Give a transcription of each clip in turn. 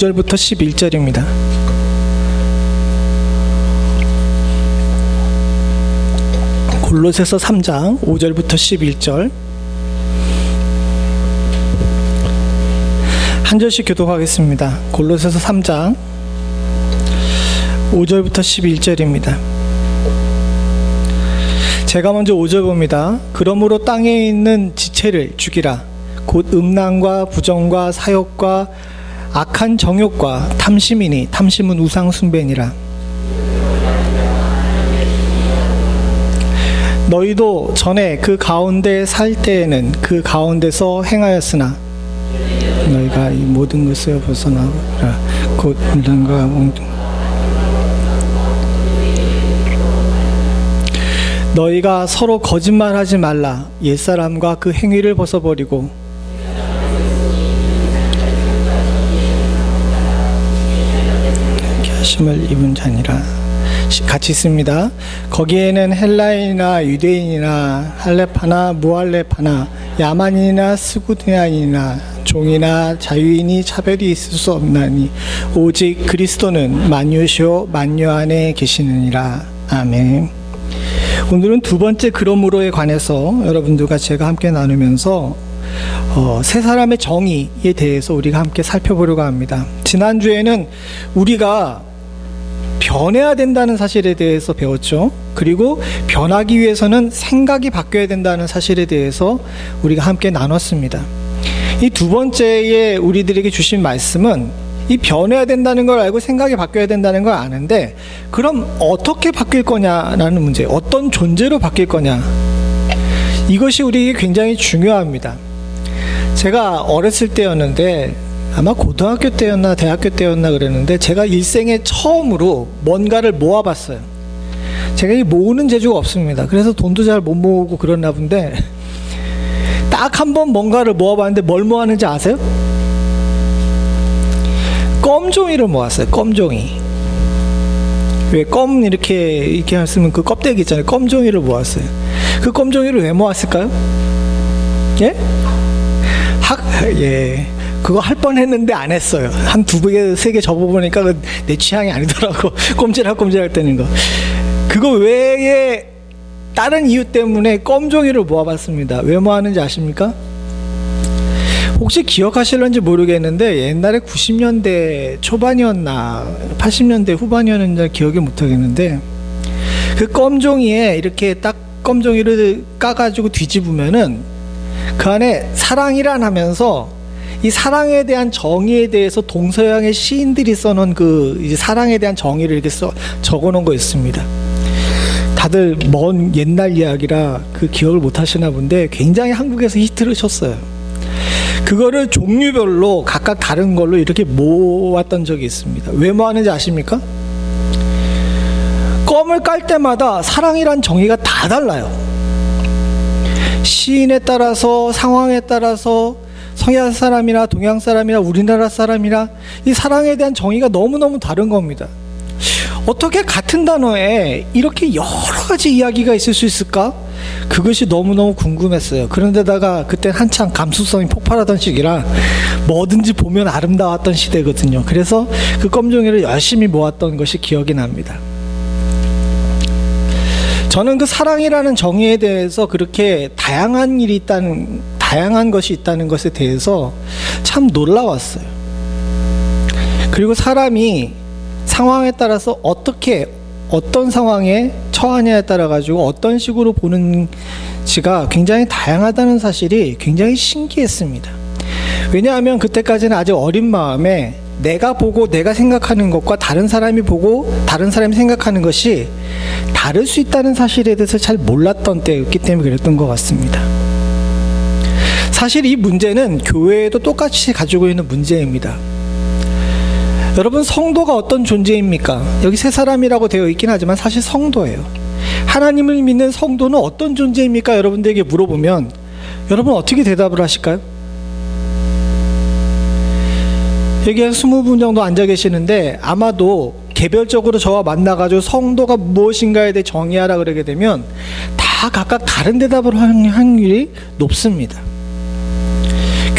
5절부터 11절입니다. 골로새서 3장 5절부터 11절 한 절씩 교독하겠습니다. 골로새서 3장 5절부터 11절입니다. 제가 먼저 5절 봅니다. 그러므로 땅에 있는 지체를 죽이라. 곧 음란과 부정과 사욕과 악한 정욕과 탐심이니 탐심은 우상 숭배니라. 너희도 전에 그 가운데 살 때에는 그 가운데서 행하였으나 너희가 이 모든 것을 벗어나라. 곧 음란과 너희가 서로 거짓말하지 말라. 옛사람과 그 행위를 벗어버리고 하심을 입은 자니라. 같이 있습니다. 거기에는 헬라인이나 유대인이나 할레파나 무할레파나 야만인이나 스구디아인이나 종이나 자유인이 차별이 있을 수 없나니 오직 그리스도는 만유시오 만유 안에 계시느니라. 아멘. 오늘은 두 번째 그러므로에 관해서 여러분들과 제가 함께 나누면서 세 사람의 정의에 대해서 우리가 함께 살펴보려고 합니다. 지난주에는 우리가 변해야 된다는 사실에 대해서 배웠죠. 그리고 변하기 위해서는 생각이 바뀌어야 된다는 사실에 대해서 우리가 함께 나눴습니다. 이 두 번째에 우리들에게 주신 말씀은 이 변해야 된다는 걸 알고 생각이 바뀌어야 된다는 걸 아는데, 그럼 어떻게 바뀔 거냐라는 문제, 어떤 존재로 바뀔 거냐, 이것이 우리에게 굉장히 중요합니다. 제가 어렸을 때였는데 아마 고등학교 때였나 대학교 때였나 그랬는데 제가 일생에 처음으로 뭔가를 모아봤어요. 제가 이 모으는 재주가 없습니다. 그래서 돈도 잘 못 모으고 그랬나 본데 딱 한 번 뭔가를 모아봤는데 뭘 모았는지 아세요? 껌종이를 모았어요. 껌종이. 왜 껌 이렇게 쓰면 그 껍데기 있잖아요. 껌종이를 모았어요. 그 껌종이를 왜 모았을까요? 예? 예. 그거 할 뻔했는데 안 했어요. 한 두 개, 세 개 접어보니까 내 취향이 아니더라고. 꼼질할 때는 거. 그거 외에 다른 이유 때문에 껌종이를 모아봤습니다. 왜 모았는지 아십니까? 혹시 기억하실런지 모르겠는데 옛날에 90년대 초반이었나 80년대 후반이었는지 기억이 못하겠는데 그 껌종이에 이렇게 딱 껌종이를 까가지고 뒤집으면은 그 안에 사랑이란 하면서 이 사랑에 대한 정의에 대해서 동서양의 시인들이 써놓은 그 이제 사랑에 대한 정의를 이렇게 적어놓은 거 있습니다. 다들 먼 옛날 이야기라 그 기억을 못 하시나 본데 굉장히 한국에서 히트를 쳤어요. 그거를 종류별로 각각 다른 걸로 이렇게 모았던 적이 있습니다. 왜 모았는지 아십니까? 껌을 깔 때마다 사랑이란 정의가 다 달라요. 시인에 따라서, 상황에 따라서, 서양 사람이나 동양 사람이나 우리나라 사람이나 이 사랑에 대한 정의가 너무너무 다른 겁니다. 어떻게 같은 단어에 이렇게 여러 가지 이야기가 있을 수 있을까? 그것이 너무너무 궁금했어요. 그런데다가 그때 한창 감수성이 폭발하던 시기라 뭐든지 보면 아름다웠던 시대거든요. 그래서 그 껌종이를 열심히 모았던 것이 기억이 납니다. 저는 그 사랑이라는 정의에 대해서 그렇게 다양한 것이 있다는 것에 대해서 참 놀라웠어요. 그리고 사람이 상황에 따라서 어떤 상황에 처하냐에 따라 가지고 어떤 식으로 보는지가 굉장히 다양하다는 사실이 굉장히 신기했습니다. 왜냐하면 그때까지는 아직 어린 마음에 내가 보고 내가 생각하는 것과 다른 사람이 보고 다른 사람이 생각하는 것이 다를 수 있다는 사실에 대해서 잘 몰랐던 때였기 때문에 그랬던 것 같습니다. 사실 이 문제는 교회에도 똑같이 가지고 있는 문제입니다. 여러분, 성도가 어떤 존재입니까? 여기 세 사람이라고 되어 있긴 하지만 사실 성도예요. 하나님을 믿는 성도는 어떤 존재입니까? 여러분들에게 물어보면 여러분 어떻게 대답을 하실까요? 여기 한 20분 정도 앉아 계시는데 아마도 개별적으로 저와 만나가지고 성도가 무엇인가에 대해 정의하라 그러게 되면 다 각각 다른 대답을 하는 확률이 높습니다.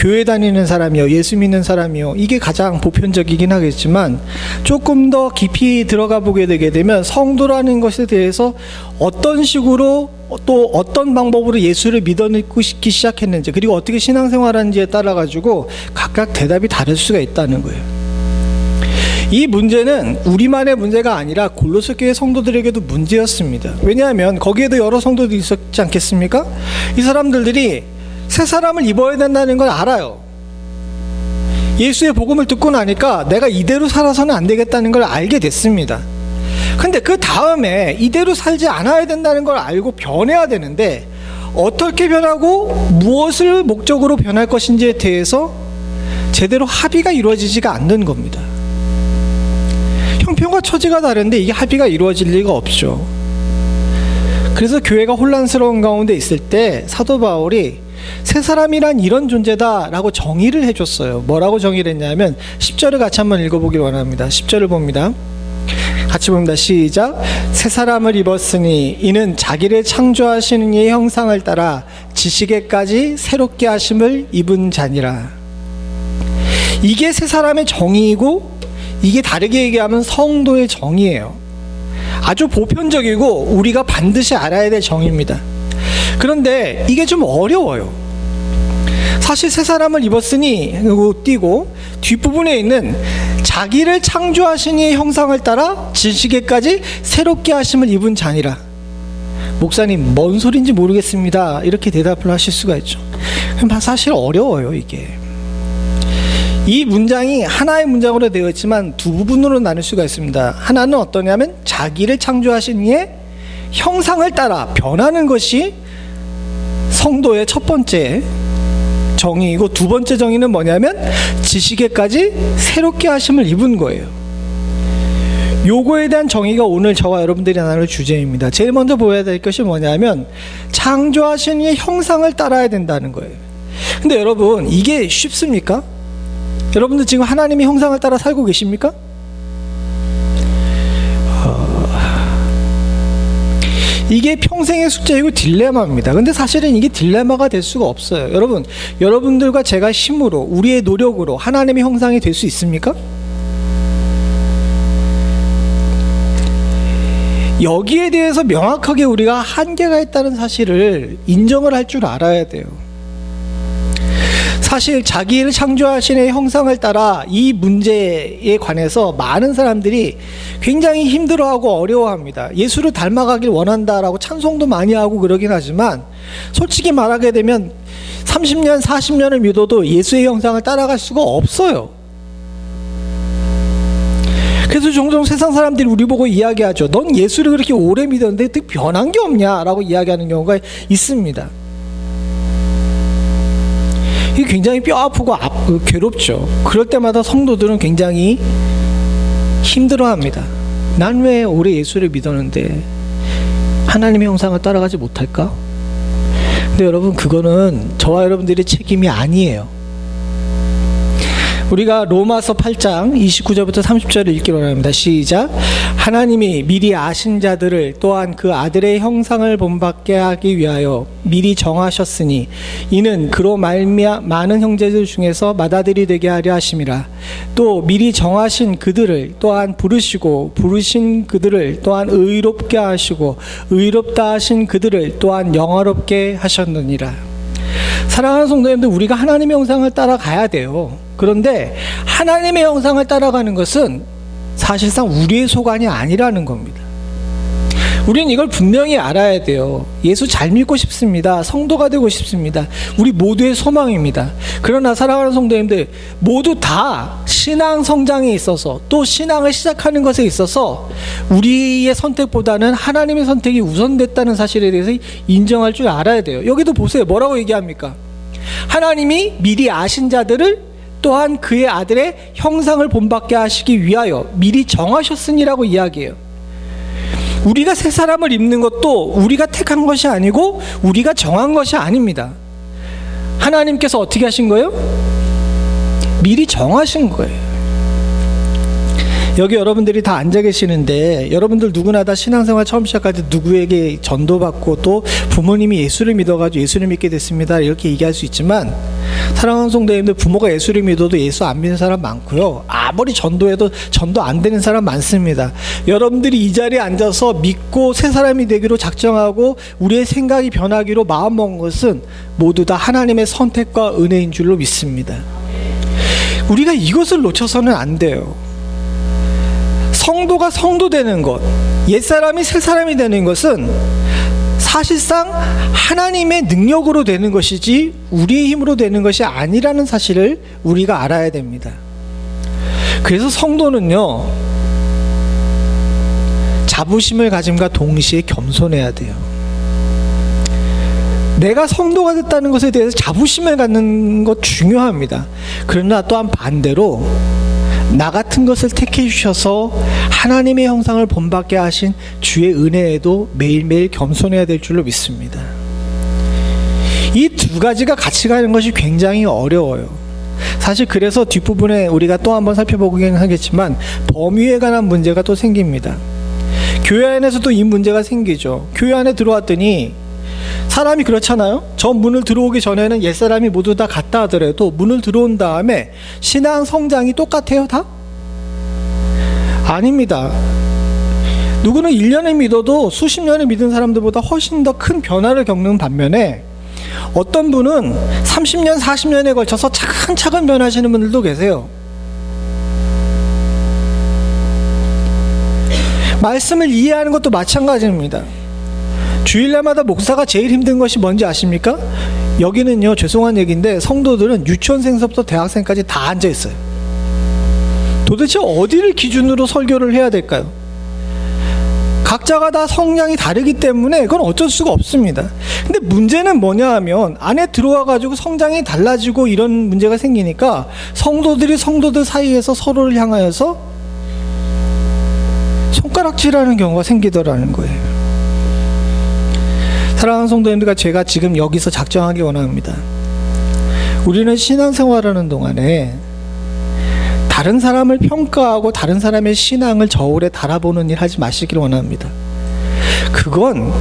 교회 다니는 사람이요, 예수 믿는 사람이요, 이게 가장 보편적이긴 하겠지만 조금 더 깊이 들어가 보게 되게 되면 성도라는 것에 대해서 어떤 식으로 또 어떤 방법으로 예수를 믿기 시작했는지, 그리고 어떻게 신앙생활하는지에 따라 가지고 각각 대답이 다를 수가 있다는 거예요. 이 문제는 우리만의 문제가 아니라 골로새 교회 성도들에게도 문제였습니다. 왜냐하면 거기에도 여러 성도들이 있었지 않겠습니까? 이 사람들이 새 사람을 입어야 된다는 걸 알아요. 예수의 복음을 듣고 나니까 내가 이대로 살아서는 안 되겠다는 걸 알게 됐습니다. 근데 그 다음에 이대로 살지 않아야 된다는 걸 알고 변해야 되는데, 어떻게 변하고 무엇을 목적으로 변할 것인지에 대해서 제대로 합의가 이루어지지가 않는 겁니다. 형편과 처지가 다른데 이게 합의가 이루어질 리가 없죠. 그래서 교회가 혼란스러운 가운데 있을 때 사도 바울이 새 사람이란 이런 존재다라고 정의를 해줬어요. 뭐라고 정의를 했냐면 10절을 같이 한번 읽어보길 원합니다. 10절을 봅니다. 같이 봅니다. 시작. 새 사람을 입었으니 이는 자기를 창조하시는 이의 형상을 따라 지식에까지 새롭게 하심을 입은 자니라. 이게 새 사람의 정의이고, 이게 다르게 얘기하면 성도의 정의예요. 아주 보편적이고 우리가 반드시 알아야 될 정의입니다. 그런데 이게 좀 어려워요. 사실 새 사람을 입었으니 띄고 뒷부분에 있는 자기를 창조하신 이의 형상을 따라 지식에까지 새롭게 하심을 입은 자니라. 목사님, 뭔 소린지 모르겠습니다, 이렇게 대답을 하실 수가 있죠. 사실 어려워요. 이게 이 문장이 하나의 문장으로 되어 있지만 두 부분으로 나눌 수가 있습니다. 하나는 어떠냐면 자기를 창조하신 이의 형상을 따라 변하는 것이 성도의 첫 번째 정의이고, 두 번째 정의는 뭐냐면 지식에까지 새롭게 하심을 입은 거예요. 요거에 대한 정의가 오늘 저와 여러분들이 나눌 주제입니다. 제일 먼저 보여야 될 것이 뭐냐면 창조하신 이의 형상을 따라야 된다는 거예요. 근데 여러분, 이게 쉽습니까? 여러분들 지금 하나님의 형상을 따라 살고 계십니까? 이게 평생의 숙제이고 딜레마입니다. 근데 사실은 이게 딜레마가 될 수가 없어요. 여러분, 여러분들과 제가 힘으로, 우리의 노력으로 하나님의 형상이 될 수 있습니까? 여기에 대해서 명확하게 우리가 한계가 있다는 사실을 인정을 할 줄 알아야 돼요. 사실 자기를 창조하신 이의 형상을 따라 이 문제에 관해서 많은 사람들이 굉장히 힘들어하고 어려워합니다. 예수를 닮아가길 원한다라고 찬송도 많이 하고 그러긴 하지만, 솔직히 말하게 되면 30년, 40년을 믿어도 예수의 형상을 따라갈 수가 없어요. 그래서 종종 세상 사람들이 우리 보고 이야기하죠. 넌 예수를 그렇게 오래 믿었는데 변한 게 없냐? 라고 이야기하는 경우가 있습니다. 이게 굉장히 뼈 아프고 괴롭죠. 그럴 때마다 성도들은 굉장히 힘들어합니다. 난 왜 오래 예수를 믿었는데 하나님의 형상을 따라가지 못할까? 근데 여러분, 그거는 저와 여러분들의 책임이 아니에요. 우리가 로마서 8장 29절부터 30절을 읽기로 합니다. 시작. 하나님이 미리 아신 자들을 또한 그 아들의 형상을 본받게 하기 위하여 미리 정하셨으니 이는 그로 말미암아 많은 형제들 중에서 맏아들이 되게 하려 하심이라. 또 미리 정하신 그들을 또한 부르시고 부르신 그들을 또한 의롭게 하시고 의롭다 하신 그들을 또한 영화롭게 하셨느니라. 사랑하는 성도님들, 우리가 하나님의 형상을 따라가야 돼요. 그런데 하나님의 형상을 따라가는 것은 사실상 우리의 소관이 아니라는 겁니다. 우리는 이걸 분명히 알아야 돼요. 예수 잘 믿고 싶습니다. 성도가 되고 싶습니다. 우리 모두의 소망입니다. 그러나 사랑하는 성도님들, 모두 다 신앙 성장에 있어서, 또 신앙을 시작하는 것에 있어서 우리의 선택보다는 하나님의 선택이 우선됐다는 사실에 대해서 인정할 줄 알아야 돼요. 여기도 보세요. 뭐라고 얘기합니까? 하나님이 미리 아신 자들을 또한 그의 아들의 형상을 본받게 하시기 위하여 미리 정하셨으니라고 이야기해요. 우리가 새 사람을 입는 것도 우리가 택한 것이 아니고 우리가 정한 것이 아닙니다. 하나님께서 어떻게 하신 거예요? 미리 정하신 거예요. 여기 여러분들이 다 앉아 계시는데, 여러분들 누구나 다 신앙생활 처음 시작할 때 누구에게 전도받고 또 부모님이 예수를 믿어가지고 예수를 믿게 됐습니다 이렇게 얘기할 수 있지만, 사랑하는 성도님들, 부모가 예수를 믿어도 예수 안 믿는 사람 많고요. 아무리 전도해도 전도 안 되는 사람 많습니다. 여러분들이 이 자리에 앉아서 믿고 새 사람이 되기로 작정하고 우리의 생각이 변하기로 마음먹은 것은 모두 다 하나님의 선택과 은혜인 줄로 믿습니다. 우리가 이것을 놓쳐서는 안 돼요. 성도가 성도 되는 것, 옛사람이 새 사람이 되는 것은 사실상 하나님의 능력으로 되는 것이지 우리의 힘으로 되는 것이 아니라는 사실을 우리가 알아야 됩니다. 그래서 성도는요, 자부심을 가짐과 동시에 겸손해야 돼요. 내가 성도가 됐다는 것에 대해서 자부심을 갖는 것 중요합니다. 그러나 또한 반대로 나 같은 것을 택해 주셔서 하나님의 형상을 본받게 하신 주의 은혜에도 매일매일 겸손해야 될 줄로 믿습니다. 이 두 가지가 같이 가는 것이 굉장히 어려워요. 사실 그래서 뒷부분에 우리가 또 한번 살펴보긴 하겠지만 범위에 관한 문제가 또 생깁니다. 교회 안에서도 이 문제가 생기죠. 교회 안에 들어왔더니 사람이 그렇잖아요. 저 문을 들어오기 전에는 옛사람이 모두 다 같다 하더라도 문을 들어온 다음에 신앙 성장이 똑같아요, 다? 아닙니다. 누구는 1년을 믿어도 수십 년을 믿은 사람들보다 훨씬 더 큰 변화를 겪는 반면에 어떤 분은 30년, 40년에 걸쳐서 차근차근 변하시는 분들도 계세요. 말씀을 이해하는 것도 마찬가지입니다. 주일날마다 목사가 제일 힘든 것이 뭔지 아십니까? 여기는요, 죄송한 얘기인데 성도들은 유치원생서부터 대학생까지 다 앉아있어요. 도대체 어디를 기준으로 설교를 해야 될까요? 각자가 다 성향이 다르기 때문에 그건 어쩔 수가 없습니다. 근데 문제는 뭐냐 하면 안에 들어와 가지고 성장이 달라지고 이런 문제가 생기니까 성도들이 성도들 사이에서 서로를 향하여서 손가락질하는 경우가 생기더라는 거예요. 사랑하는 성도님들과 제가 지금 여기서 작정하기 원합니다. 우리는 신앙생활하는 동안에 다른 사람을 평가하고 다른 사람의 신앙을 저울에 달아보는 일 하지 마시길 원합니다. 그건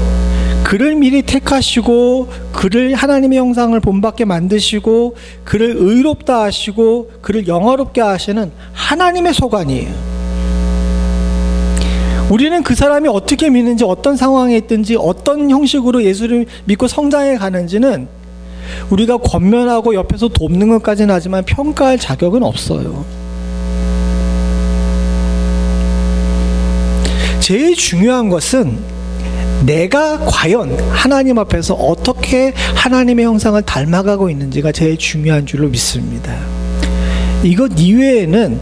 그를 미리 택하시고 그를 하나님의 형상을 본받게 만드시고 그를 의롭다 하시고 그를 영화롭게 하시는 하나님의 소관이에요. 우리는 그 사람이 어떻게 믿는지, 어떤 상황에 있든지, 어떤 형식으로 예수를 믿고 성장해 가는지는 우리가 권면하고 옆에서 돕는 것까지는 하지만 평가할 자격은 없어요. 제일 중요한 것은 내가 과연 하나님 앞에서 어떻게 하나님의 형상을 닮아가고 있는지가 제일 중요한 줄로 믿습니다. 이것 이외에는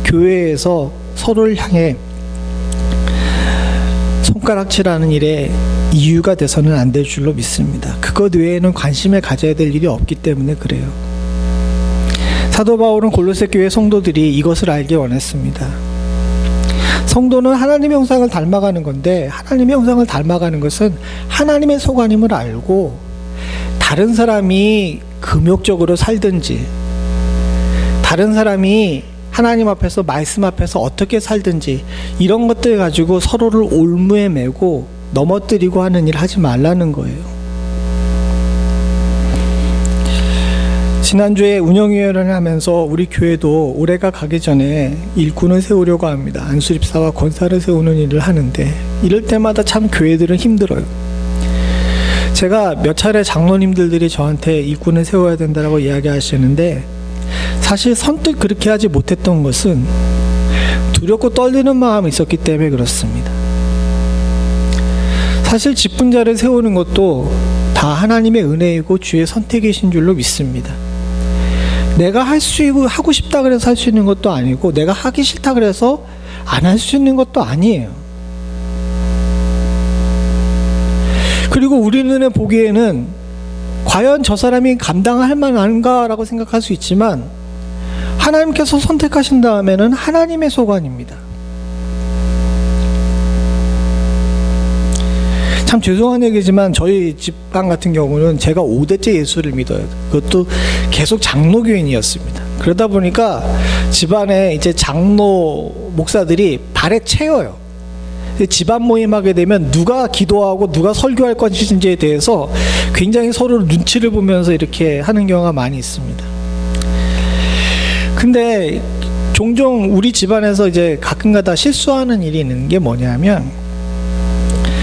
교회에서 서로를 향해 손가락질하는 일에 이유가 돼서는 안 될 줄로 믿습니다. 그것 외에는 관심을 가져야 될 일이 없기 때문에 그래요. 사도 바울은 골로새 교회 성도들이 이것을 알기 원했습니다. 성도는 하나님의 형상을 닮아가는 건데 하나님의 형상을 닮아가는 것은 하나님의 소관임을 알고 다른 사람이 금욕적으로 살든지 다른 사람이 하나님 앞에서 말씀 앞에서 어떻게 살든지 이런 것들 가지고 서로를 올무에 매고 넘어뜨리고 하는 일 하지 말라는 거예요. 지난주에 운영위원회를 하면서 우리 교회도 올해가 가기 전에 일꾼을 세우려고 합니다. 안수집사와 권사를 세우는 일을 하는데 이럴 때마다 참 교회들은 힘들어요. 제가 몇 차례 장로님들이 저한테 일꾼을 세워야 된다고 이야기하시는데 사실 선뜻 그렇게 하지 못했던 것은 두렵고 떨리는 마음이 있었기 때문에 그렇습니다. 사실 직분자를 세우는 것도 다 하나님의 은혜이고 주의 선택이신 줄로 믿습니다. 내가 하고 싶다 그래서 할 수 있는 것도 아니고 내가 하기 싫다 그래서 안 할 수 있는 것도 아니에요. 그리고 우리 눈에 보기에는 과연 저 사람이 감당할 만한가라고 생각할 수 있지만 하나님께서 선택하신 다음에는 하나님의 소관입니다. 참 죄송한 얘기지만 저희 집안 같은 경우는 제가 5대째 예수를 믿어요. 그것도 계속 장로교인이었습니다. 그러다 보니까 집안에 이제 장로 목사들이 발에 채워요. 집안 모임하게 되면 누가 기도하고 누가 설교할 것인지에 대해서 굉장히 서로 눈치를 보면서 이렇게 하는 경우가 많이 있습니다. 근데 종종 우리 집안에서 이제 가끔가다 실수하는 일이 있는 게 뭐냐면,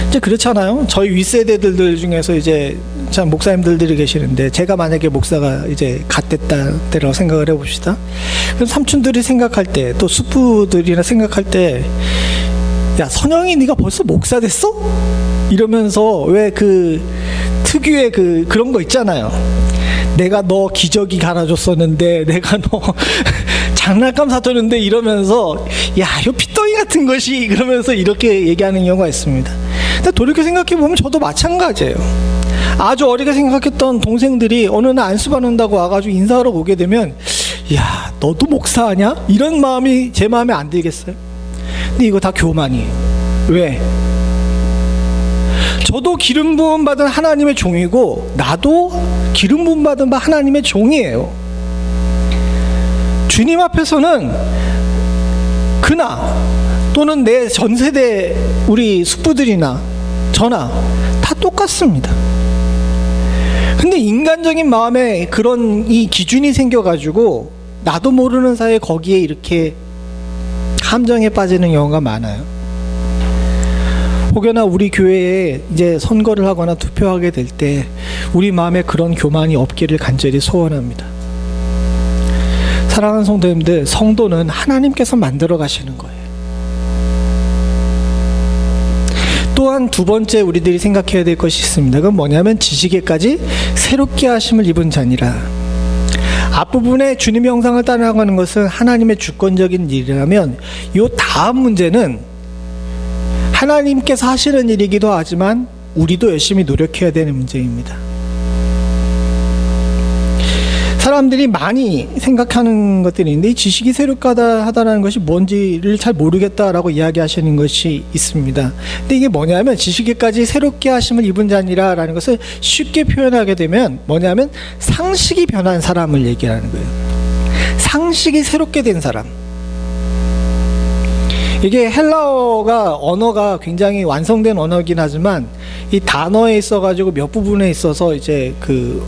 이제 그렇잖아요. 저희 윗세대들 중에서 이제 참 목사님들이 계시는데, 제가 만약에 목사가 이제 갓됐다라고 생각을 해봅시다. 그럼 삼촌들이 생각할 때, 또 숙부들이나 생각할 때, 야, 선영이 네가 벌써 목사 됐어? 이러면서 왜 그 특유의 그런 거 있잖아요. 내가 너 기저귀 갈아줬었는데, 내가 너 장난감 사줬는데, 이러면서 야, 이 핏덩이 같은 것이, 그러면서 이렇게 얘기하는 경우가 있습니다. 근데 돌이켜 생각해보면 저도 마찬가지예요. 아주 어리게 생각했던 동생들이 어느 날 안수받는다고 와가지고 인사하러 오게 되면, 야, 너도 목사하냐? 이런 마음이 제 마음에 안 들겠어요? 근데 이거 다 교만이에요. 왜? 저도 기름 부음 받은 하나님의 종이고, 나도 기름 부음 받은 하나님의 종이에요. 주님 앞에서는 그나 또는 내 전세대 우리 숙부들이나 저나 다 똑같습니다. 근데 인간적인 마음에 그런 이 기준이 생겨가지고 나도 모르는 사이에 거기에 이렇게 함정에 빠지는 경우가 많아요. 혹여나 우리 교회에 이제 선거를 하거나 투표하게 될 때 우리 마음에 그런 교만이 없기를 간절히 소원합니다. 사랑하는 성도님들, 성도는 하나님께서 만들어 가시는 거예요. 또한 두 번째 우리들이 생각해야 될 것이 있습니다. 그건 뭐냐면 지식에까지 새롭게 하심을 입은 자니라. 앞부분에 주님의 형상을 따라가는 것은 하나님의 주권적인 일이라면, 이 다음 문제는 하나님께서 하시는 일이기도 하지만 우리도 열심히 노력해야 되는 문제입니다. 사람들이 많이 생각하는 것들이 있는데, 이 지식이 새롭다하다는 것이 뭔지를 잘 모르겠다라고 이야기하시는 것이 있습니다. 근데 이게 뭐냐면, 지식에까지 새롭게 하심을 입은 자니라라는 것을 쉽게 표현하게 되면 뭐냐면 상식이 변한 사람을 얘기하는 거예요. 상식이 새롭게 된 사람. 이게 헬라어가 언어가 굉장히 완성된 언어이긴 하지만 이 단어에 있어가지고 몇 부분에 있어서 이제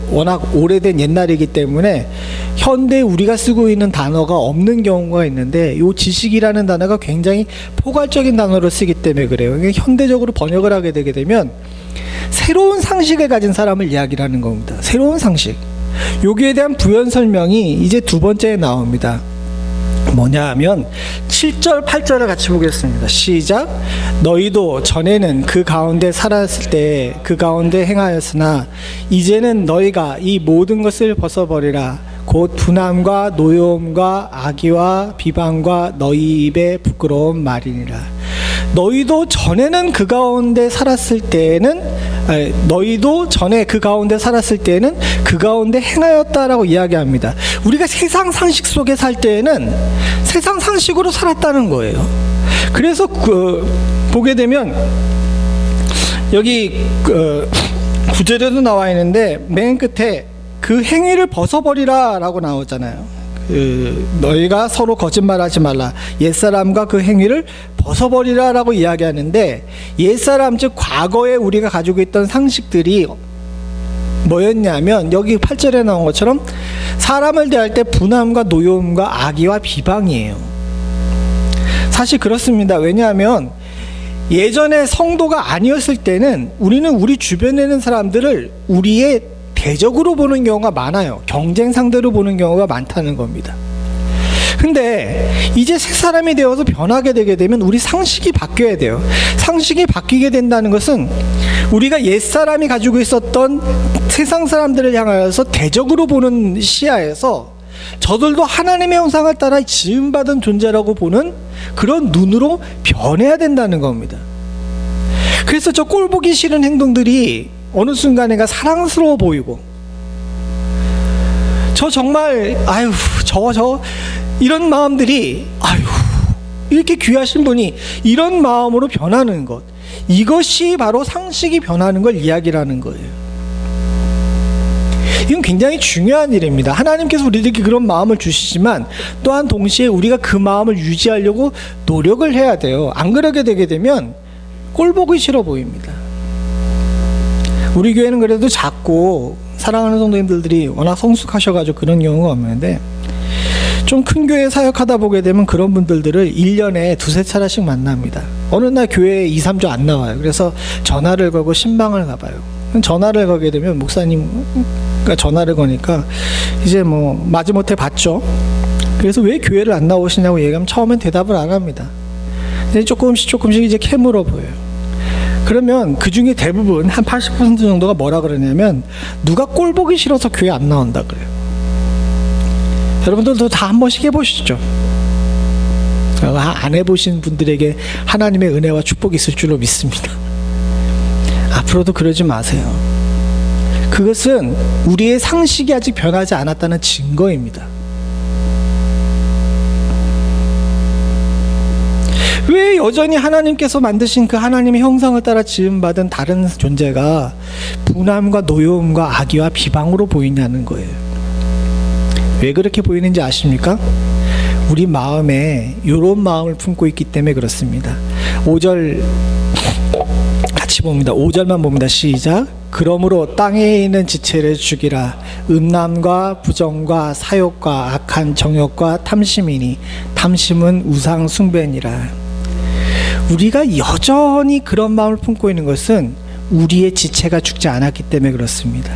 워낙 오래된 옛날이기 때문에 현대 우리가 쓰고 있는 단어가 없는 경우가 있는데, 이 지식이라는 단어가 굉장히 포괄적인 단어로 쓰기 때문에 그래요. 현대적으로 번역을 하게 되게 되면 새로운 상식을 가진 사람을 이야기를 하는 겁니다. 새로운 상식. 여기에 대한 부연 설명이 이제 두 번째에 나옵니다. 뭐냐 하면 7절 8절을 같이 보겠습니다. 시작. 너희도 전에는 그 가운데 살았을 때 그 가운데 행하였으나 이제는 너희가 이 모든 것을 벗어버리라. 곧 분함과 노여움과 악의와 비방과 너희 입의 부끄러운 말이니라. 너희도 전에는 그 가운데 살았을 때에는, 너희도 전에 그 가운데 살았을 때에는 그 가운데 행하였다라고 이야기합니다. 우리가 세상 상식 속에 살 때에는 세상 상식으로 살았다는 거예요. 그래서 보게 되면 여기 구절에도 나와 있는데 맨 끝에 그 행위를 벗어버리라 라고 나오잖아요. 너희가 서로 거짓말하지 말라. 옛사람과 그 행위를 벗어버리라 라고 이야기하는데, 옛사람 즉 과거에 우리가 가지고 있던 상식들이 뭐였냐면, 여기 8절에 나온 것처럼 사람을 대할 때 분함과 노여움과 악의와 비방이에요. 사실 그렇습니다. 왜냐하면 예전에 성도가 아니었을 때는 우리는 우리 주변에 있는 사람들을 우리의 대적으로 보는 경우가 많아요. 경쟁 상대로 보는 경우가 많다는 겁니다. 근데 이제 새 사람이 되어서 변하게 되게 되면 우리 상식이 바뀌어야 돼요. 상식이 바뀌게 된다는 것은 우리가 옛사람이 가지고 있었던 세상 사람들을 향하여서 대적으로 보는 시야에서 저들도 하나님의 형상을 따라 지음받은 존재라고 보는 그런 눈으로 변해야 된다는 겁니다. 그래서 저 꼴보기 싫은 행동들이 어느 순간에가 사랑스러워 보이고, 저 정말 이런 마음들이 이렇게 귀하신 분이 이런 마음으로 변하는 것, 이것이 바로 상식이 변하는 걸 이야기라는 거예요. 이건 굉장히 중요한 일입니다. 하나님께서 우리들에게 그런 마음을 주시지만 또한 동시에 우리가 그 마음을 유지하려고 노력을 해야 돼요. 안 그러게 되게 되면 꼴 보기 싫어 보입니다. 우리 교회는 그래도 작고 사랑하는 성도님들이 워낙 성숙하셔가지고 그런 경우가 없는데, 좀 큰 교회 사역하다 보게 되면 그런 분들을 1년에 두세 차례씩 만납니다. 어느 날 교회에 2, 3주 안 나와요. 그래서 전화를 걸고 신방을 가봐요. 전화를 걸게 되면 목사님가 전화를 거니까 이제 뭐 마지못해 받죠. 그래서 왜 교회를 안 나오시냐고 얘기하면 처음엔 대답을 안 합니다. 근데 조금씩 이제 캐물어 보여요. 그러면 그 중에 대부분 한 80% 정도가 뭐라 그러냐면 누가 꼴 보기 싫어서 교회 안 나온다 그래요. 여러분들도 다 한 번씩 해보시죠. 안 해보신 분들에게 하나님의 은혜와 축복이 있을 줄로 믿습니다. 앞으로도 그러지 마세요. 그것은 우리의 상식이 아직 변하지 않았다는 증거입니다. 왜 여전히 하나님께서 만드신 그 하나님의 형상을 따라 지음받은 다른 존재가 분함과 노여움과 악의와 비방으로 보이냐는 거예요. 왜 그렇게 보이는지 아십니까? 우리 마음에 이런 마음을 품고 있기 때문에 그렇습니다. 5절 같이 봅니다. 5절만 봅니다. 시작. 그러므로 땅에 있는 지체를 죽이라. 음란과 부정과 사욕과 악한 정욕과 탐심이니 탐심은 우상 숭배니라. 우리가 여전히 그런 마음을 품고 있는 것은 우리의 지체가 죽지 않았기 때문에 그렇습니다.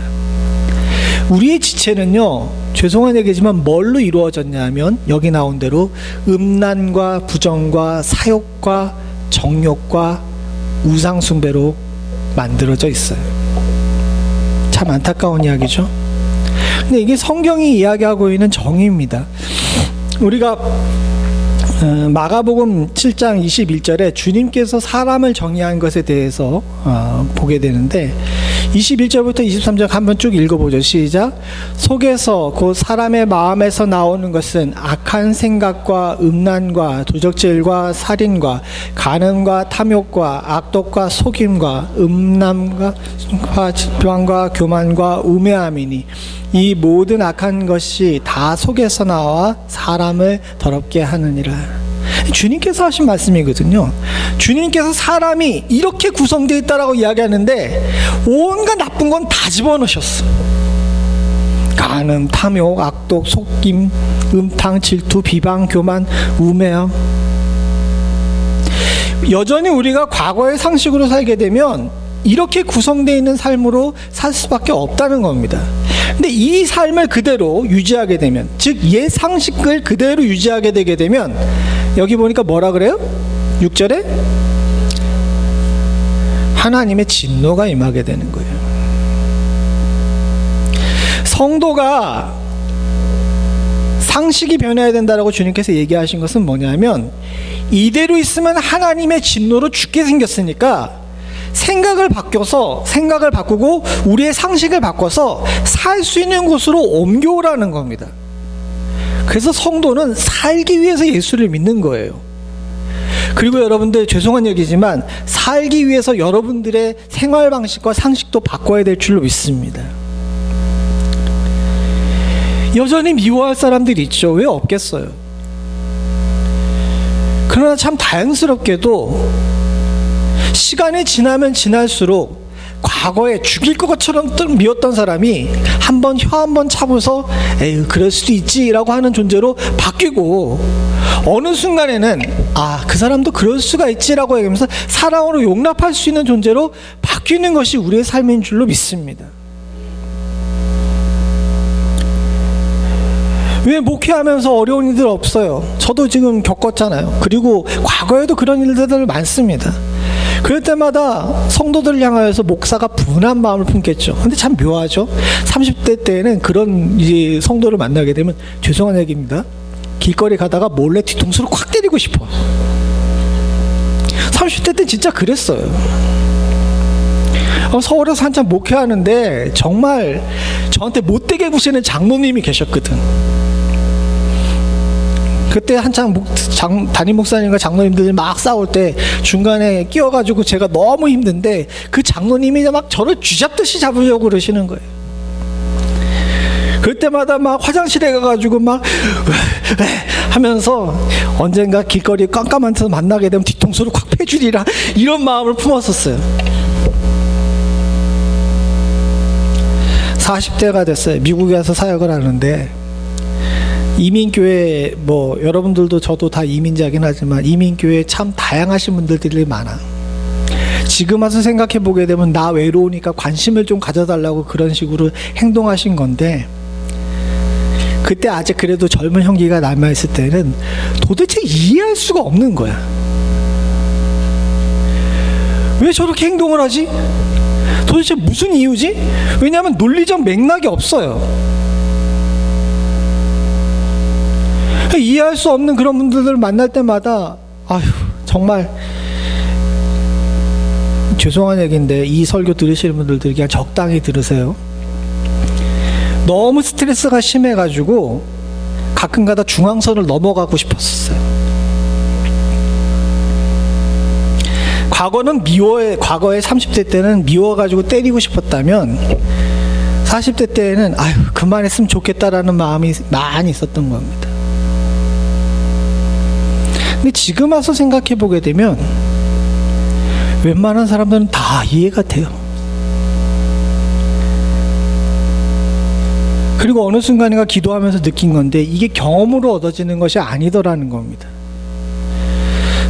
우리의 지체는요, 죄송한 얘기지만 뭘로 이루어졌냐 하면 여기 나온 대로 음란과 부정과 사욕과 정욕과 우상숭배로 만들어져 있어요. 참 안타까운 이야기죠. 근데 이게 성경이 이야기하고 있는 정의입니다. 우리가 마가복음 7장 21절에 주님께서 사람을 정의한 것에 대해서 보게 되는데 21절부터 23절 한번 쭉 읽어보죠. 시작. 속에서 곧 사람의 마음에서 나오는 것은 악한 생각과 음란과 도적질과 살인과 간음과 탐욕과 악독과 속임과 음란과 비방과 교만과 우매함이니 이 모든 악한 것이 다 속에서 나와 사람을 더럽게 하느니라. 주님께서 하신 말씀이거든요. 주님께서 사람이 이렇게 구성되어 있다라고 이야기하는데 온갖 나쁜 건 다 집어넣으셨어. 간음, 탐욕, 악독, 속임, 음탕, 질투, 비방, 교만, 우매함. 여전히 우리가 과거의 상식으로 살게 되면 이렇게 구성되어 있는 삶으로 살 수밖에 없다는 겁니다. 근데 이 삶을 그대로 유지하게 되면, 즉 옛 상식을 그대로 유지하게 되게 되면 여기 보니까 뭐라 그래요? 6절에 하나님의 진노가 임하게 되는 거예요. 성도가 상식이 변해야 된다라고 주님께서 얘기하신 것은 뭐냐면, 이대로 있으면 하나님의 진노로 죽게 생겼으니까 생각을 바꾸고 우리의 상식을 바꿔서 살 수 있는 곳으로 옮겨오라는 겁니다. 그래서 성도는 살기 위해서 예수를 믿는 거예요. 그리고 여러분들, 죄송한 얘기지만 살기 위해서 여러분들의 생활 방식과 상식도 바꿔야 될 줄로 믿습니다. 여전히 미워할 사람들이 있죠. 왜 없겠어요? 그러나 참 다행스럽게도 시간이 지나면 지날수록 과거에 죽일 것처럼 미웠던 사람이 한번 혀 한번 차고서 에휴 그럴 수도 있지라고 하는 존재로 바뀌고, 어느 순간에는 그 사람도 그럴 수가 있지라고 얘기하면서 사랑으로 용납할 수 있는 존재로 바뀌는 것이 우리의 삶인 줄로 믿습니다. 왜 목회하면서 어려운 일들 없어요? 저도 지금 겪었잖아요. 그리고 과거에도 그런 일들 많습니다. 그럴 때마다 성도들을 향하여서 목사가 분한 마음을 품겠죠. 근데 참 묘하죠. 30대 때에는 그런 이제 성도를 만나게 되면, 죄송한 얘기입니다, 길거리 가다가 몰래 뒤통수를 콱 때리고 싶어. 30대 때 진짜 그랬어요. 서울에서 한참 목회하는데 정말 저한테 못되게 구시는 장로님이 계셨거든. 그때 한창 담임 목사님과 장로님들이 막 싸울 때 중간에 끼어가지고 제가 너무 힘든데 그 장로님이 막 저를 쥐잡듯이 잡으려고 그러시는 거예요. 그때마다 막 화장실에 가가지고 막 하면서 언젠가 길거리에 깜깜한 데서 만나게 되면 뒤통수를 콱 패주리라, 이런 마음을 품었었어요. 40대가 됐어요. 미국에 와서 사역을 하는데 이민교회 여러분들도 저도 다 이민자긴 하지만 이민교회 참 다양하신 분들이 많아. 지금 와서 생각해 보게 되면 나 외로우니까 관심을 좀 가져달라고 그런 식으로 행동하신 건데 그때 아직 그래도 젊은 형기가 남아있을 때는 도대체 이해할 수가 없는 거야. 왜 저렇게 행동을 하지? 도대체 무슨 이유지? 왜냐하면 논리적 맥락이 없어요. 이해할 수 없는 그런 분들을 만날 때마다 정말 죄송한 얘기인데 이 설교 들으시는 분들이 그냥 적당히 들으세요. 너무 스트레스가 심해가지고 가끔가다 중앙선을 넘어가고 싶었어요. 과거에 30대 때는 미워가지고 때리고 싶었다면 40대 때에는 그만했으면 좋겠다라는 마음이 많이 있었던 겁니다. 근데 지금 와서 생각해 보게 되면 웬만한 사람들은 다 이해가 돼요. 그리고 어느 순간인가 기도하면서 느낀 건데 이게 경험으로 얻어지는 것이 아니더라는 겁니다.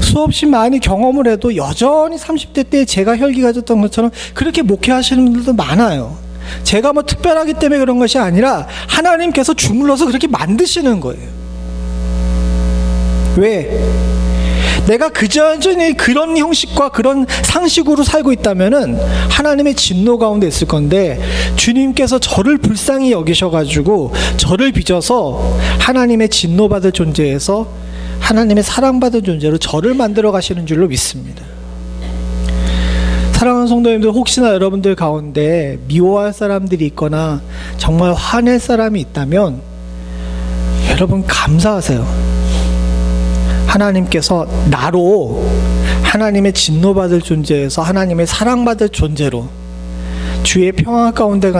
수없이 많이 경험을 해도 여전히 30대 때 제가 혈기 가졌던 것처럼 그렇게 목회하시는 분들도 많아요. 제가 특별하기 때문에 그런 것이 아니라 하나님께서 주물러서 그렇게 만드시는 거예요. 왜? 내가 그전에 그런 형식과 그런 상식으로 살고 있다면은 하나님의 진노 가운데 있을 건데 주님께서 저를 불쌍히 여기셔가지고 저를 빚어서 하나님의 진노받을 존재에서 하나님의 사랑받은 존재로 저를 만들어 가시는 줄로 믿습니다. 사랑하는 성도님들, 혹시나 여러분들 가운데 미워할 사람들이 있거나 정말 화낼 사람이 있다면 여러분 감사하세요. 하나님께서 나로 하나님의 진노받을 존재에서 하나님의 사랑받을 존재로 주의 평화 가운데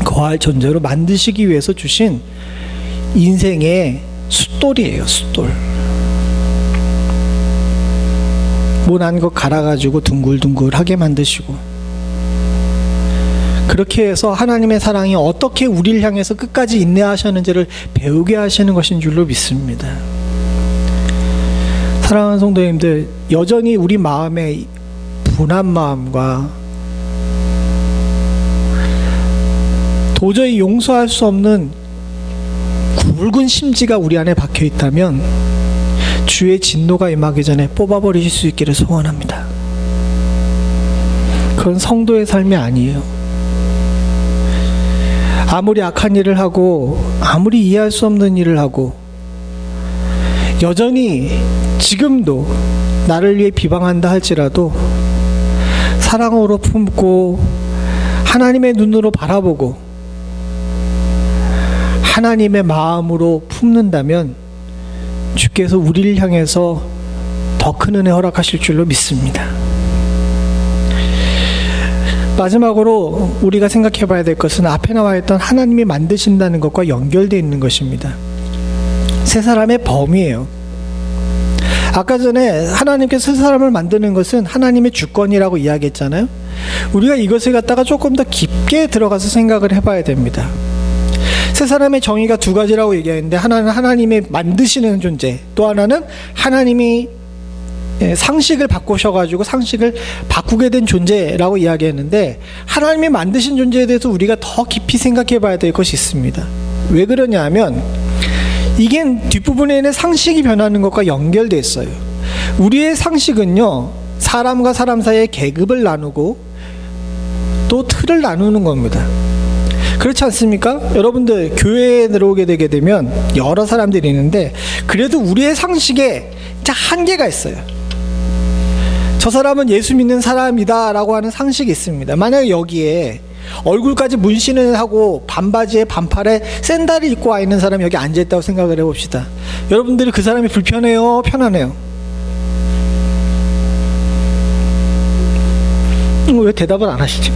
거할 존재로 만드시기 위해서 주신 인생의 숫돌이에요. 숫돌. 모난 거 갈아가지고 둥글둥글하게 만드시고 그렇게 해서 하나님의 사랑이 어떻게 우리를 향해서 끝까지 인내하셨는지를 배우게 하시는 것인 줄로 믿습니다. 사랑하는 성도님들, 여전히 우리 마음에 분한 마음과 도저히 용서할 수 없는 굵은 심지가 우리 안에 박혀 있다면 주의 진노가 임하기 전에 뽑아버리실 수 있기를 소원합니다. 그건 성도의 삶이 아니에요. 아무리 악한 일을 하고 아무리 이해할 수 없는 일을 하고 여전히 지금도 나를 위해 비방한다 할지라도 사랑으로 품고 하나님의 눈으로 바라보고 하나님의 마음으로 품는다면 주께서 우리를 향해서 더 큰 은혜 허락하실 줄로 믿습니다. 마지막으로 우리가 생각해 봐야 될 것은 앞에 나와 있던 하나님이 만드신다는 것과 연결되어 있는 것입니다. 세 사람의 범위예요. 아까 전에 하나님께서 세 사람을 만드는 것은 하나님의 주권이라고 이야기했잖아요. 우리가 이것을 갖다가 조금 더 깊게 들어가서 생각을 해봐야 됩니다. 세 사람의 정의가 두 가지라고 얘기했는데 하나는 하나님이 만드시는 존재, 또 하나는 하나님이 상식을 바꾸셔가지고 상식을 바꾸게 된 존재라고 이야기했는데 하나님이 만드신 존재에 대해서 우리가 더 깊이 생각해 봐야 될 것이 있습니다. 왜 그러냐 하면 이게 뒷부분에 있는 상식이 변하는 것과 연결되어 있어요. 우리의 상식은요, 사람과 사람 사이에 계급을 나누고 또 틀을 나누는 겁니다. 그렇지 않습니까? 여러분들 교회에 들어오게 되게 되면 여러 사람들이 있는데 그래도 우리의 상식에 한계가 있어요. 저 사람은 예수 믿는 사람이다 라고 하는 상식이 있습니다. 만약에 여기에 얼굴까지 문신을 하고 반바지에 반팔에 샌들을 입고 와 있는 사람이 여기 앉아있다고 생각을 해봅시다. 여러분들이 그 사람이 불편해요? 편안해요? 왜 대답을 안 하시지?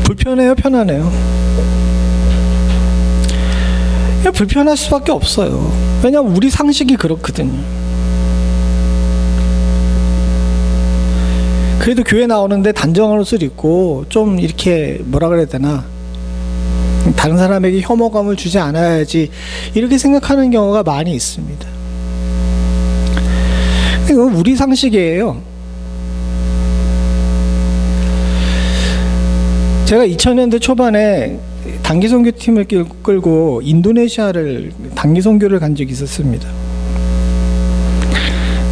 불편해요? 편안해요? 불편할 수밖에 없어요. 왜냐하면 우리 상식이 그렇거든요. 그래도 교회 나오는데 단정한 옷을 입고 좀 이렇게 뭐라 그래야 되나, 다른 사람에게 혐오감을 주지 않아야지, 이렇게 생각하는 경우가 많이 있습니다. 이건 우리 상식이에요. 제가 2000년대 초반에 단기 선교팀을 끌고 인도네시아를 단기 선교를 간 적이 있었습니다.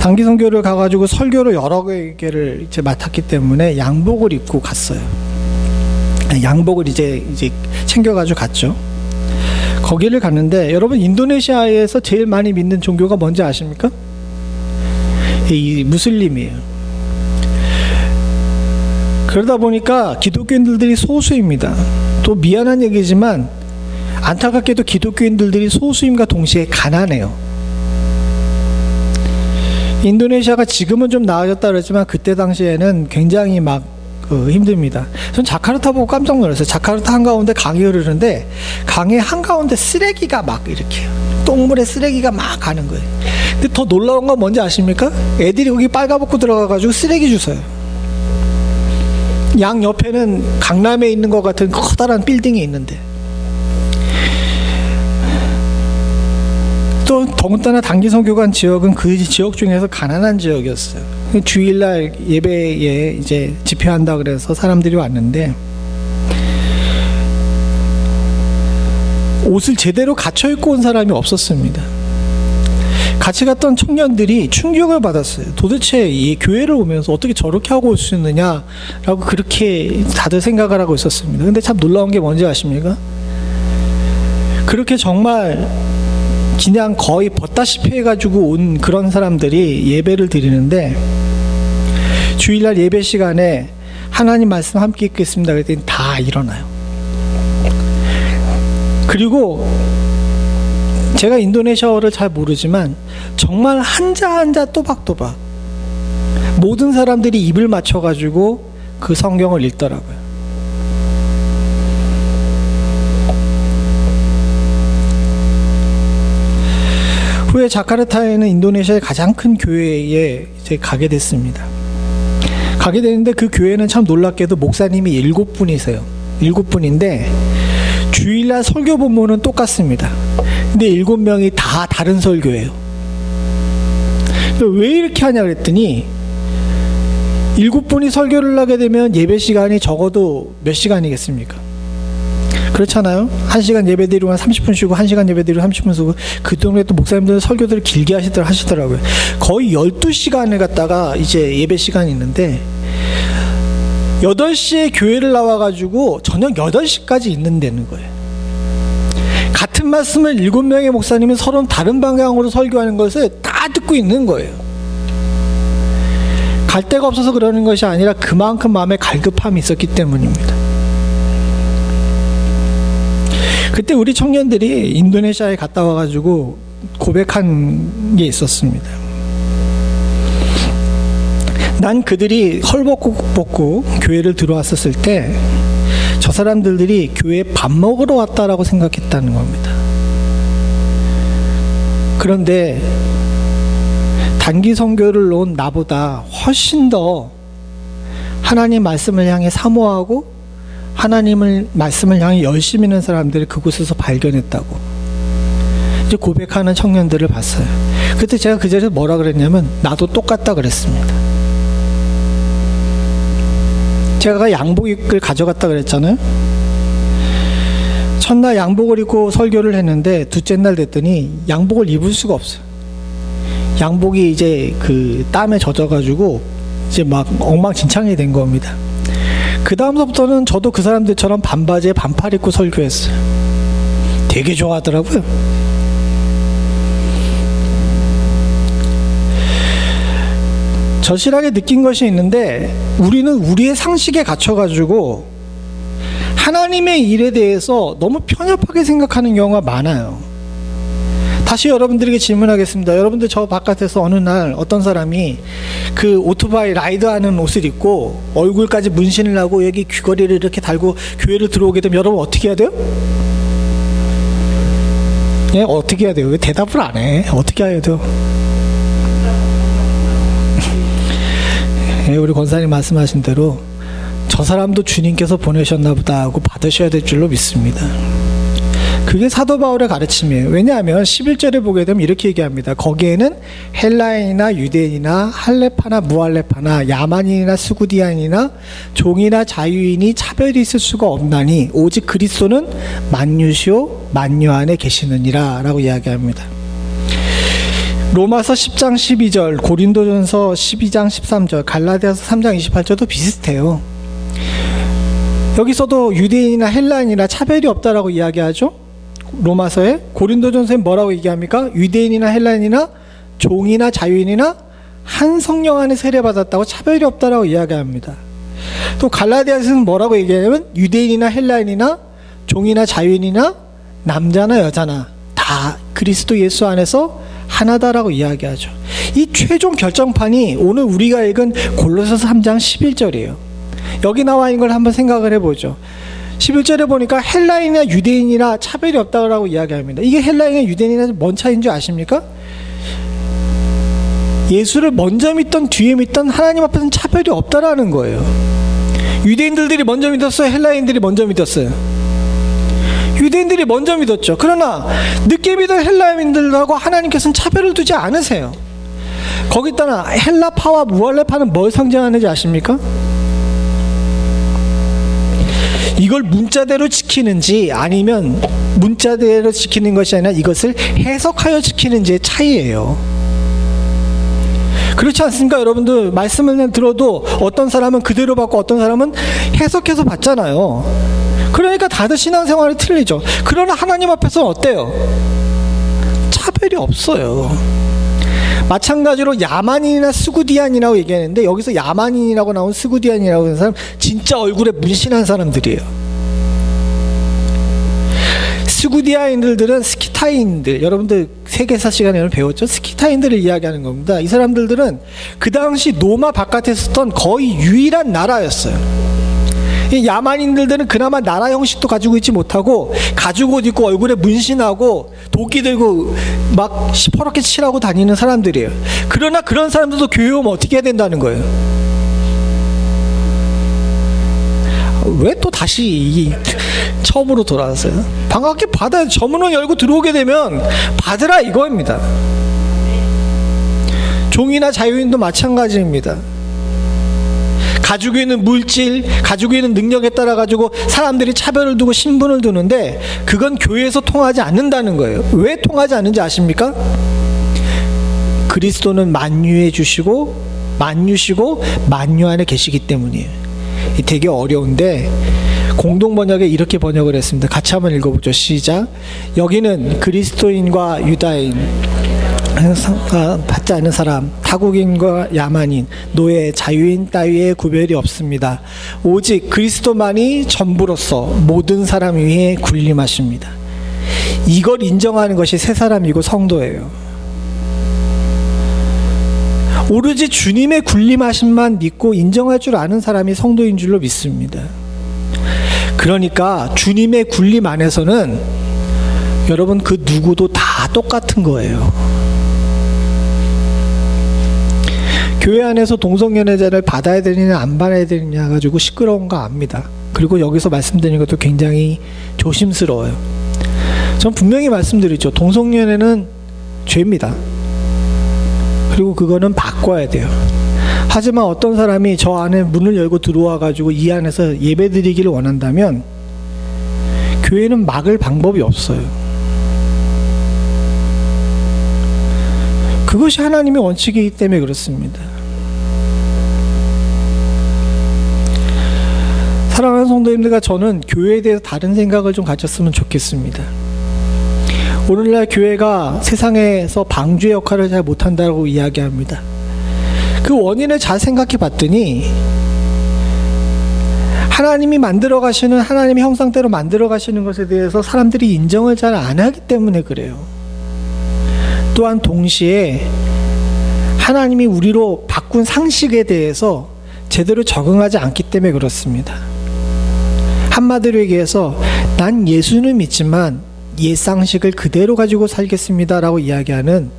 단기 선교를 가가지고 설교를 여러 개를 이제 맡았기 때문에 양복을 입고 갔어요. 양복을 이제 챙겨가지고 갔죠. 거기를 갔는데, 여러분 인도네시아에서 제일 많이 믿는 종교가 뭔지 아십니까? 이 무슬림이에요. 그러다 보니까 기독교인들이 소수입니다. 또 미안한 얘기지만 안타깝게도 기독교인들이 소수임과 동시에 가난해요. 인도네시아가 지금은 좀 나아졌다 그랬지만 그때 당시에는 굉장히 막 힘듭니다. 전 자카르타 보고 깜짝 놀랐어요. 자카르타 한가운데 강이 흐르는데 강의 한가운데 쓰레기가 막 이렇게 똥물에 쓰레기가 막 가는 거예요. 근데 더 놀라운 건 뭔지 아십니까? 애들이 거기 빨가벗고 들어가가지고 쓰레기 주워요. 양 옆에는 강남에 있는 것 같은 커다란 빌딩이 있는데, 또 더군다나 단기 선교관 지역은 그 지역 중에서 가난한 지역이었어요. 주일날 예배에 이제 집회한다 그래서 사람들이 왔는데, 옷을 제대로 갖춰 입고 온 사람이 없었습니다. 같이 갔던 청년들이 충격을 받았어요. 도대체 이 교회를 오면서 어떻게 저렇게 하고 올 수 있느냐라고 그렇게 다들 생각을 하고 있었습니다. 근데 참 놀라운 게 뭔지 아십니까? 그렇게 정말 그냥 거의 벗다시피 해가지고 온 그런 사람들이 예배를 드리는데, 주일날 예배 시간에 하나님 말씀 함께 읽겠습니다 그랬더니 다 일어나요. 그리고 제가 인도네시아어를 잘 모르지만 정말 한자 한자 또박또박 모든 사람들이 입을 맞춰가지고 그 성경을 읽더라고요. 후에 자카르타에 있는 인도네시아의 가장 큰 교회에 이제 가게 됐습니다. 가게 되는데 그 교회는 참 놀랍게도 목사님이 7분이세요. 7분인데 주일날 설교 본문은 똑같습니다. 근데 7명이 다 다른 설교예요. 왜 이렇게 하냐 그랬더니, 7분이 설교를 하게 되면 예배 시간이 적어도 몇 시간이겠습니까? 그렇잖아요. 1시간 예배 드리고 30분 쉬고 1시간 예배 드리고 30분 쉬고, 그 동네 또 목사님들은 설교들을 길게 하시더라고요. 거의 12시간을 갖다가 이제 예배 시간이 있는데 8시에 교회를 나와가지고 저녁 8시까지 있는다는 거예요. 같은 말씀을 7명의 목사님이 서로 다른 방향으로 설교하는 것을 다 듣고 있는 거예요. 갈 데가 없어서 그러는 것이 아니라 그만큼 마음에 갈급함이 있었기 때문입니다. 그때 우리 청년들이 인도네시아에 갔다 와가지고 고백한 게 있었습니다. 난 그들이 헐벗고 교회를 들어왔었을 때 저 사람들이 교회에 밥 먹으러 왔다라고 생각했다는 겁니다. 그런데 단기 선교를 온 나보다 훨씬 더 하나님 말씀을 향해 사모하고 하나님을 말씀을 향해 열심히 있는 사람들을 그곳에서 발견했다고 이제 고백하는 청년들을 봤어요. 그때 제가 그 자리에서 뭐라 그랬냐면, 나도 똑같다 그랬습니다. 제가 양복을 가져갔다 그랬잖아요. 첫날 양복을 입고 설교를 했는데 둘째 날 됐더니 양복을 입을 수가 없어요. 양복이 이제 그 땀에 젖어가지고 이제 막 엉망진창이 된 겁니다. 그 다음서부터는 저도 그 사람들처럼 반바지에 반팔 입고 설교했어요. 되게 좋아하더라고요. 절실하게 느낀 것이 있는데, 우리는 우리의 상식에 갇혀가지고 하나님의 일에 대해서 너무 편협하게 생각하는 경우가 많아요. 다시 여러분들에게 질문하겠습니다. 여러분들 저 바깥에서 어느 날 어떤 사람이 그 오토바이 라이드하는 옷을 입고 얼굴까지 문신을 하고 여기 귀걸이를 이렇게 달고 교회를 들어오게 되면 여러분 어떻게 해야 돼요? 예, 어떻게 해야 돼요? 왜 대답을 안 해? 어떻게 해야 돼요? 우리 권사님 말씀하신 대로 저 사람도 주님께서 보내셨나 보다 하고 받으셔야 될 줄로 믿습니다. 그게 사도 바울의 가르침이에요. 왜냐하면 11절에 보게 되면 이렇게 얘기합니다. 거기에는 헬라인이나 유대인이나 할레파나 무할레파나 야만인이나 스구디안이나 종이나 자유인이 차별이 있을 수가 없나니 오직 그리스도는 만유시오 만유 안에 계시느니라 라고 이야기합니다. 로마서 10장 12절, 고린도전서 12장 13절, 갈라디아서 3장 28절도 비슷해요. 여기서도 유대인이나 헬라인이나 차별이 없다라고 이야기하죠. 로마서에. 고린도전서에 뭐라고 얘기합니까? 유대인이나 헬라인이나 종이나 자유인이나 한 성령 안에 세례받았다고 차별이 없다라고 이야기합니다. 또 갈라디아서는 뭐라고 얘기하냐면 유대인이나 헬라인이나 종이나 자유인이나 남자나 여자나 다 그리스도 예수 안에서 하나다라고 이야기하죠. 이 최종 결정판이 오늘 우리가 읽은 골로새서 3장 11절이에요. 여기 나와 있는 걸 한번 생각을 해보죠. 11절에 보니까 헬라인이나 유대인이나 차별이 없다고 이야기합니다. 이게 헬라인이나 유대인이나 뭔 차이인 줄 아십니까? 예수를 먼저 믿던 뒤에 믿던 하나님 앞에서는 차별이 없다라는 거예요. 유대인들이 먼저 믿었어요? 헬라인들이 먼저 믿었어요? 유대인들이 먼저 믿었죠. 그러나 늦게 믿은 헬라인들하고 하나님께서는 차별을 두지 않으세요. 거기다가 헬라파와 무할레파는 뭘 상징하는지 아십니까? 이걸 문자대로 지키는지 아니면 문자대로 지키는 것이 아니라 이것을 해석하여 지키는지의 차이예요. 그렇지 않습니까? 여러분들 말씀을 들어도 어떤 사람은 그대로 받고 어떤 사람은 해석해서 받잖아요. 그러니까 다들 신앙생활이 틀리죠. 그러나 하나님 앞에서는 어때요? 차별이 없어요. 마찬가지로 야만인이나 스구디안이라고 얘기하는데 여기서 야만인이라고 나온 스구디안이라고 하는 사람 진짜 얼굴에 문신한 사람들이에요. 스구디아인들은 스키타인들, 여러분들 세계사 시간에 배웠죠? 스키타인들을 이야기하는 겁니다. 이 사람들은 그 당시 로마 바깥에 있었던 거의 유일한 나라였어요. 이 야만인들은 그나마 나라 형식도 가지고 있지 못하고 가죽 옷 입고 얼굴에 문신하고 도끼 들고 막 시퍼렇게 칠하고 다니는 사람들이에요. 그러나 그런 사람들도 교회 오면 어떻게 해야 된다는 거예요? 왜 또 다시 처음으로 돌아왔어요? 반갑게 받아야 저문을 열고 들어오게 되면 받으라 이거입니다. 종이나 자유인도 마찬가지입니다. 가지고 있는 물질, 가지고 있는 능력에 따라 가지고 사람들이 차별을 두고 신분을 두는데 그건 교회에서 통하지 않는다는 거예요. 왜 통하지 않는지 아십니까? 그리스도는 만유해 주시고 만유시고 만유 안에 계시기 때문이에요. 되게 어려운데 공동 번역에 이렇게 번역을 했습니다. 같이 한번 읽어보죠. 시작. 여기는 그리스도인과 유다인, 받지 않은 사람, 타국인과 야만인, 노예, 자유인 따위의 구별이 없습니다. 오직 그리스도만이 전부로서 모든 사람 위에 군림하십니다. 이걸 인정하는 것이 새 사람이고 성도예요. 오로지 주님의 군림하심만 믿고 인정할 줄 아는 사람이 성도인 줄로 믿습니다. 그러니까 주님의 군림 안에서는 여러분 그 누구도 다 똑같은 거예요. 교회 안에서 동성연애자를 받아야 되느냐 안 받아야 되느냐 가지고 시끄러운 거 압니다. 그리고 여기서 말씀드리는 것도 굉장히 조심스러워요. 전 분명히 말씀드리죠. 동성연애는 죄입니다. 그리고 그거는 바꿔야 돼요. 하지만 어떤 사람이 저 안에 문을 열고 들어와 가지고 이 안에서 예배드리기를 원한다면 교회는 막을 방법이 없어요. 그것이 하나님의 원칙이기 때문에 그렇습니다. 사랑하는 성도님들과 저는 교회에 대해서 다른 생각을 좀 가졌으면 좋겠습니다. 오늘날 교회가 세상에서 방주의 역할을 잘 못한다고 이야기합니다. 그 원인을 잘 생각해 봤더니 하나님이 만들어 가시는 하나님의 형상대로 만들어 가시는 것에 대해서 사람들이 인정을 잘 안 하기 때문에 그래요. 또한 동시에 하나님이 우리로 바꾼 상식에 대해서 제대로 적응하지 않기 때문에 그렇습니다. 한마디로 얘기해서 난 예수는 믿지만 옛 상식을 그대로 가지고 살겠습니다 라고 이야기하는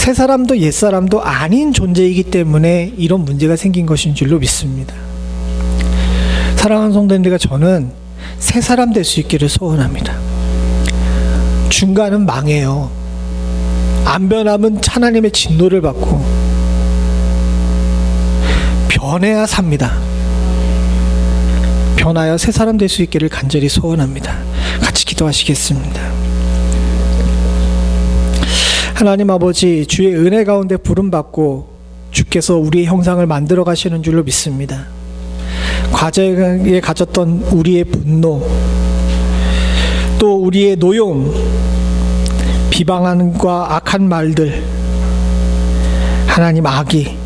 새 사람도 옛 사람도 아닌 존재이기 때문에 이런 문제가 생긴 것인 줄로 믿습니다. 사랑하는 성도님들과 저는 새 사람 될 수 있기를 소원합니다. 중간은 망해요. 안 변하면 하나님의 진노를 받고 변해야 삽니다. 변하여 새 사람 될 수 있기를 간절히 소원합니다. 같이 기도하시겠습니다. 하나님 아버지, 주의 은혜 가운데 부름받고 주께서 우리의 형상을 만들어 가시는 줄로 믿습니다. 과거에 가졌던 우리의 분노, 또 우리의 노여움, 비방함과 악한 말들, 하나님 악이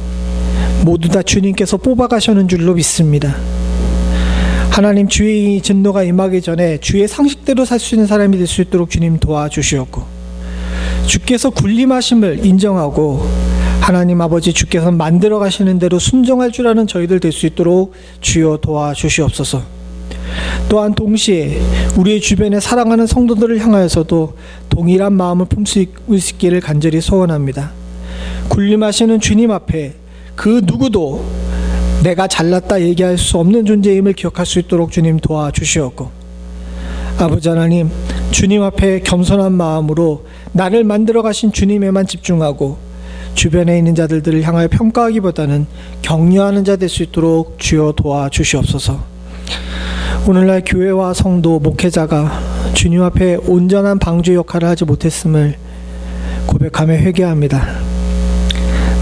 모두 다 주님께서 뽑아가시는 줄로 믿습니다. 하나님, 주의 진노가 임하기 전에 주의 상식대로 살 수 있는 사람이 될 수 있도록 주님 도와주시옵고, 주께서 군림하심을 인정하고 하나님 아버지 주께서 만들어 가시는 대로 순종할 줄 아는 저희들 될 수 있도록 주여 도와주시옵소서. 또한 동시에 우리의 주변에 사랑하는 성도들을 향하여서도 동일한 마음을 품을 수 있기를 간절히 소원합니다. 군림하시는 주님 앞에 그 누구도 내가 잘났다 얘기할 수 없는 존재임을 기억할 수 있도록 주님 도와주시옵고, 아버지 하나님, 주님 앞에 겸손한 마음으로 나를 만들어 가신 주님에만 집중하고 주변에 있는 자들을 향하여 평가하기보다는 격려하는 자 될 수 있도록 주여 도와주시옵소서. 오늘날 교회와 성도, 목회자가 주님 앞에 온전한 방주 역할을 하지 못했음을 고백하며 회개합니다.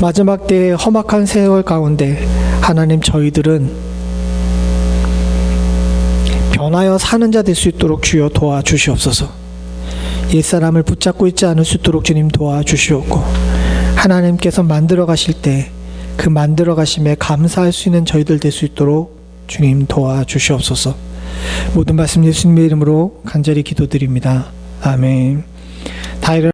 마지막 때의 험악한 세월 가운데 하나님, 저희들은 변하여 사는 자 될 수 있도록 주여 도와주시옵소서. 옛사람을 붙잡고 있지 않을 수 있도록 주님 도와주시옵고, 하나님께서 만들어 가실 때 그 만들어 가심에 감사할 수 있는 저희들 될 수 있도록 주님 도와주시옵소서. 모든 말씀 예수님의 이름으로 간절히 기도드립니다. 아멘. 다